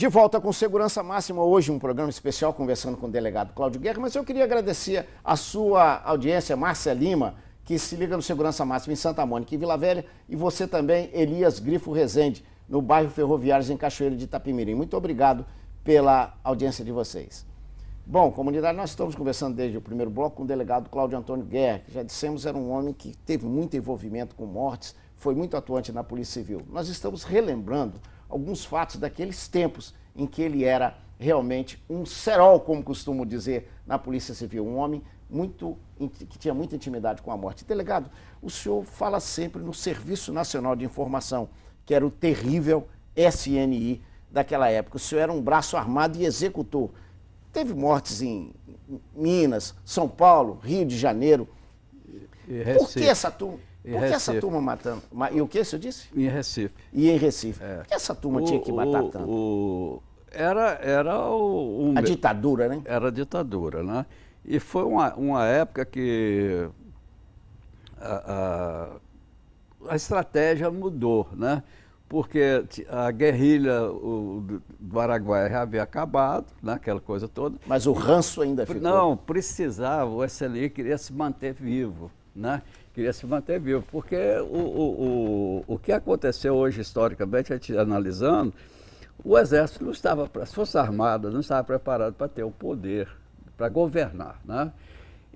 De volta com Segurança Máxima, hoje um programa especial conversando com o delegado Cláudio Guerra, mas eu queria agradecer a sua audiência, Márcia Lima, que se liga no Segurança Máxima em Santa Mônica e Vila Velha, e você também, Elias Grifo Rezende, no bairro Ferroviários, em Cachoeiro de Itapemirim. Muito obrigado pela audiência de vocês. Bom, comunidade, nós estamos conversando desde o primeiro bloco com o delegado Cláudio Antônio Guerra, que já dissemos era um homem que teve muito envolvimento com mortes, foi muito atuante na Polícia Civil. Nós estamos relembrando alguns fatos daqueles tempos em que ele era realmente um cerol, como costumo dizer, na Polícia Civil, um homem que tinha muita intimidade com a morte. Delegado, o senhor fala sempre no Serviço Nacional de Informação, que era o terrível SNI daquela época. O senhor era um braço armado e executor. Teve mortes em Minas, São Paulo, Rio de Janeiro. Por que essa turma? Por que essa turma matando? E o que o senhor disse? Em Recife. E em Recife. Por que essa turma tinha que matar tanto? A ditadura, né? Era a ditadura, né? E foi uma época que a estratégia mudou, né? Porque a guerrilha do Araguaia já havia acabado, né? Aquela coisa toda. Mas o ranço ainda ficou? Não, precisava, o SNI queria se manter vivo, né? Queria se manter vivo, porque o que aconteceu hoje, historicamente, a gente analisando, o Exército não estava, as Forças Armadas não estavam preparadas para ter o poder, para governar, né?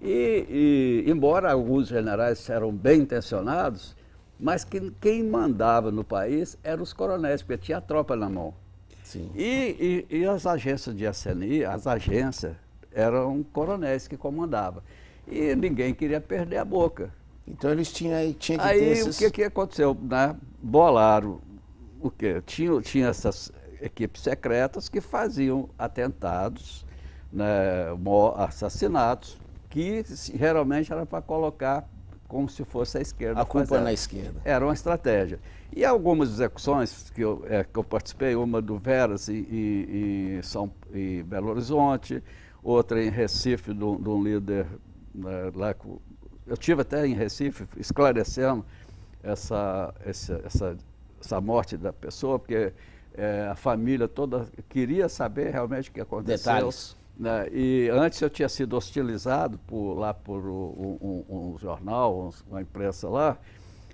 E embora alguns generais eram bem intencionados, mas quem mandava no país eram os coronéis, porque tinha a tropa na mão. Sim. E as agências de SNI, as agências, eram coronéis que comandavam. E ninguém queria perder a boca. Então eles tinham que ter Aí esses... o que aconteceu? Né? Bolaram o quê? Tinha essas equipes secretas que faziam atentados, né, assassinatos, que geralmente era para colocar como se fosse a esquerda. A culpa na esquerda. Era uma estratégia. E algumas execuções que eu participei, uma do Veras em Belo Horizonte, outra em Recife, de um líder, né, lá. Eu estive até em Recife esclarecendo essa morte da pessoa, porque a família toda queria saber realmente o que aconteceu. Detalhes. Né? E antes eu tinha sido hostilizado por um jornal, uma imprensa lá,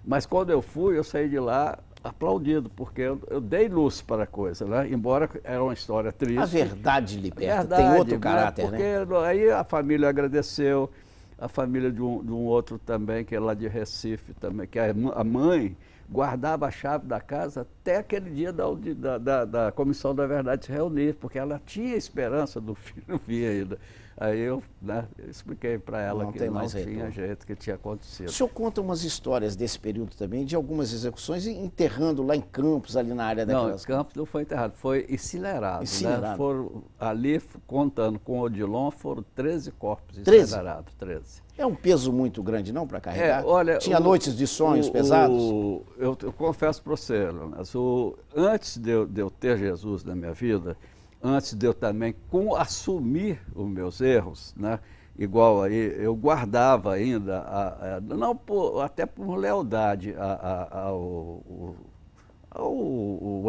mas quando eu fui, eu saí de lá aplaudido, porque eu dei luz para a coisa, né? Embora era uma história triste. A verdade liberta, tem outro caráter, porque, né? Porque aí a família agradeceu, a família de um outro também, que é lá de Recife também, que a mãe guardava a chave da casa até aquele dia da Comissão da Verdade se reunir, porque ela tinha esperança do filho vir ainda. Aí eu, né, expliquei para ela que não tinha jeito, que tinha acontecido. O senhor conta umas histórias desse período também, de algumas execuções, enterrando lá em Campos, ali na área daquelas... Não, Campos não foi enterrado, foi incinerado. Né? Foram, ali, contando com o Odilon, foram 13 corpos incinerados. 13. É um peso muito grande, não, para carregar? Olha, tinha noites de sonhos pesados? Eu confesso para você, Leonardo, antes de eu ter Jesus na minha vida, antes de eu também assumir os meus erros, né? Igual aí, eu guardava ainda, até por lealdade ao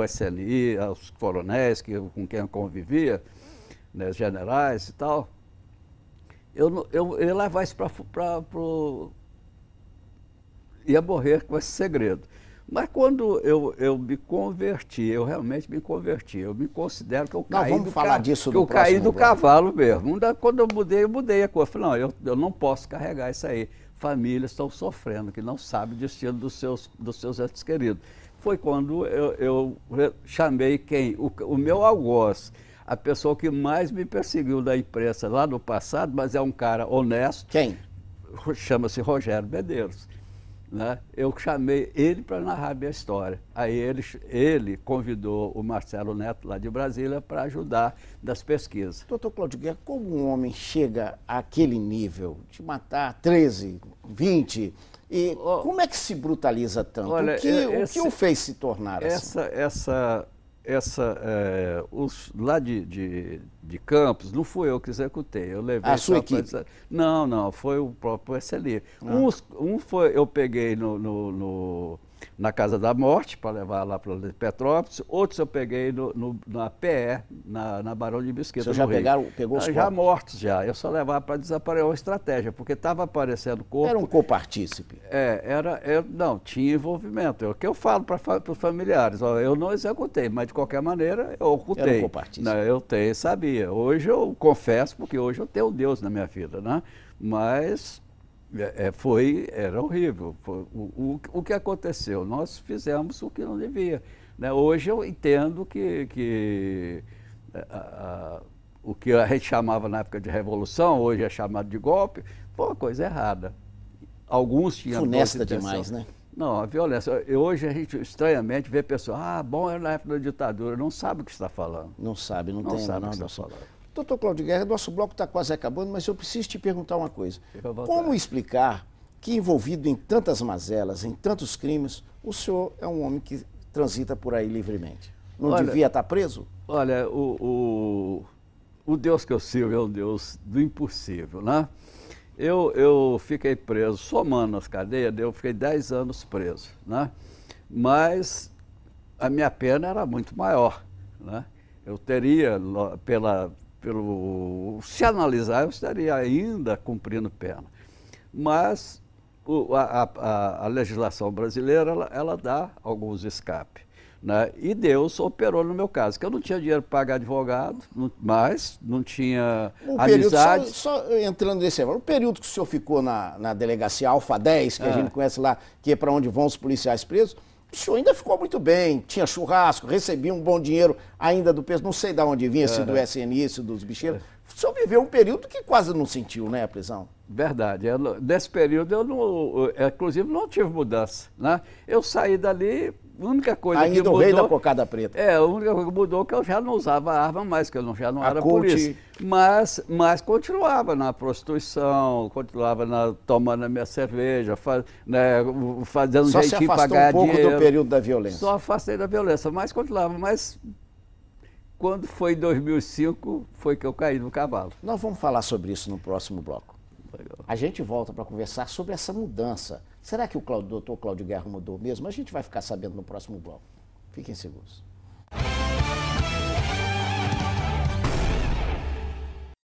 SNI, aos coronéis com quem eu convivia, né, generais e tal, eu ia levar isso ia morrer com esse segredo. Mas quando eu me converti, eu realmente me converti, eu me considero que eu caí do cavalo mesmo. Quando eu mudei a coisa. Falei, não, eu não posso carregar isso aí. Famílias estão sofrendo, que não sabem o destino dos seus entes queridos. Foi quando eu chamei o meu algoz, a pessoa que mais me perseguiu da imprensa lá no passado, mas é um cara honesto. Quem? Chama-se Rogério Medeiros. Né? Eu chamei ele para narrar a minha história. Aí ele convidou o Marcelo Neto, lá de Brasília, para ajudar nas pesquisas. Doutor Cláudio Guerra, como um homem chega àquele nível de matar 13, 20, e como é que se brutaliza tanto? Olha, o que o fez se tornar assim? Lá de Campos, não fui eu que executei, eu levei... A sua equipe? Não, foi o próprio SLI. Eu peguei na Casa da Morte, para levar lá para Petrópolis. Outros eu peguei na PE, na Barão de Mesquita. Você já pegou os já mortos já. Eu só levava para desaparecer uma estratégia, porque estava aparecendo corpo. Era um copartícipe? Não, tinha envolvimento. É o que eu falo para os familiares. Ó, eu não executei, mas de qualquer maneira eu ocultei. Era um copartícipe? Não, eu sabia. Hoje eu confesso, porque hoje eu tenho Deus na minha vida, né? Mas era horrível. O que aconteceu? Nós fizemos o que não devia, né? Hoje eu entendo que o que a gente chamava na época de revolução, hoje é chamado de golpe, foi uma coisa errada. Alguns tinham... Funesta demais, né? Não, a violência. Hoje a gente, estranhamente, vê pessoas, bom, era na época da ditadura, não sabe o que está falando. Não sabe, não tem sabe não, o que está falando. Doutor Cláudio Guerra, nosso bloco está quase acabando, mas eu preciso te perguntar uma coisa. Como explicar que, envolvido em tantas mazelas, em tantos crimes, o senhor é um homem que transita por aí livremente? Não devia estar preso? Olha, o Deus que eu sirvo é um Deus do impossível, né? Eu fiquei preso, somando as cadeias, eu fiquei 10 anos preso, né? Mas a minha pena era muito maior, né? Eu teria, se analisar, eu estaria ainda cumprindo pena. Mas a legislação brasileira, ela dá alguns escapes, né? E Deus operou no meu caso, que eu não tinha dinheiro para pagar advogado, mas não tinha amizade. Só entrando nesse o período que o senhor ficou na delegacia Alfa 10, que a gente conhece lá, que é para onde vão os policiais presos, o senhor ainda ficou muito bem, tinha churrasco, recebia um bom dinheiro ainda do peso, não sei de onde vinha, se do SNI, se dos bicheiros. O senhor viveu um período que quase não sentiu, né, a prisão? Verdade. Nesse período, inclusive, não tive mudança, né? Eu saí dali, a única coisa que mudou... Ainda o rei da cocada preta. A única coisa que mudou é que eu já não usava arma mais, que eu já não era polícia. Mas continuava na prostituição, continuava tomando a minha cerveja, fazendo jeitinho para ganhar dinheiro. Só se afastou um pouco do período da violência. Só afastei da violência, mas continuava. Mas quando foi em 2005, foi que eu caí no cavalo. Nós vamos falar sobre isso no próximo bloco. Legal. A gente volta para conversar sobre essa mudança. Será que o doutor Cláudio Guerra mudou mesmo? A gente vai ficar sabendo no próximo bloco. Fiquem seguros.